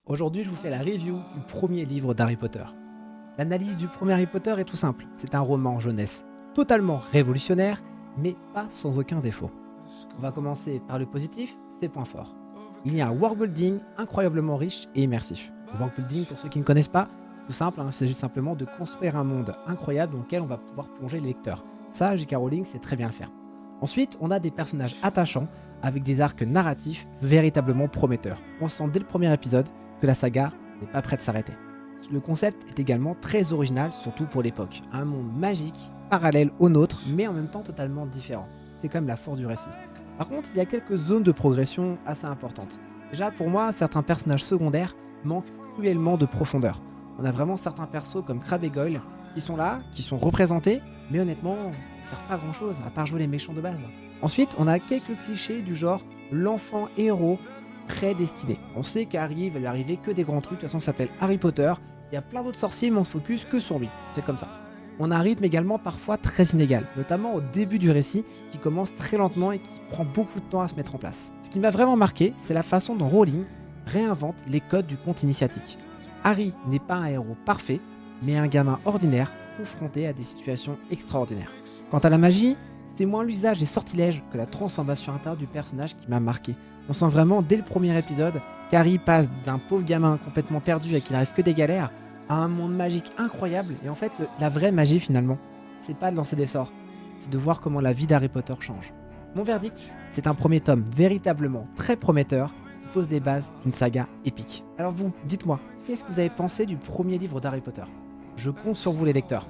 Aujourd'hui, je vous fais la review du premier livre d'Harry Potter. L'analyse du premier Harry Potter est tout simple. C'est un roman jeunesse totalement révolutionnaire, mais pas sans aucun défaut. On va commencer par le positif, ses points forts. Il y a un worldbuilding incroyablement riche et immersif. Le worldbuilding, pour ceux qui ne connaissent pas, c'est tout simple, il s'agit simplement de construire un monde incroyable dans lequel on va pouvoir plonger les lecteurs. Ça, J.K. Rowling sait très bien le faire. Ensuite, on a des personnages attachants avec des arcs narratifs véritablement prometteurs. On sent dès le premier épisode que la saga n'est pas prête de s'arrêter. Le concept est également très original, surtout pour l'époque. Un monde magique, parallèle au nôtre, mais en même temps totalement différent. C'est quand même la force du récit. Par contre, il y a quelques zones de progression assez importantes. Déjà, pour moi, certains personnages secondaires manquent cruellement de profondeur. On a vraiment certains persos comme Crabbe et Goyle qui sont là, qui sont représentés, mais honnêtement, ils ne servent pas à grand chose, à part jouer les méchants de base. Ensuite, on a quelques clichés du genre l'enfant héros prédestiné. On sait qu'Harry, il va lui arriver que des grands trucs, de toute façon ça s'appelle Harry Potter. Il y a plein d'autres sorciers, mais on se focus que sur lui. C'est comme ça. On a un rythme également parfois très inégal, notamment au début du récit, qui commence très lentement et qui prend beaucoup de temps à se mettre en place. Ce qui m'a vraiment marqué, c'est la façon dont Rowling réinvente les codes du conte initiatique. Harry n'est pas un héros parfait, mais un gamin ordinaire confronté à des situations extraordinaires. Quant à la magie, c'est moins l'usage des sortilèges que la transformation intérieure du personnage qui m'a marqué. On sent vraiment dès le premier épisode qu'Harry passe d'un pauvre gamin complètement perdu à qui n'arrive que des galères à un monde magique incroyable. Et en fait, la vraie magie finalement, c'est pas de lancer des sorts, c'est de voir comment la vie d'Harry Potter change. Mon verdict, c'est un premier tome véritablement très prometteur qui pose les bases d'une saga épique. Alors vous, dites-moi, qu'est-ce que vous avez pensé du premier livre d'Harry Potter? Je compte sur vous les lecteurs.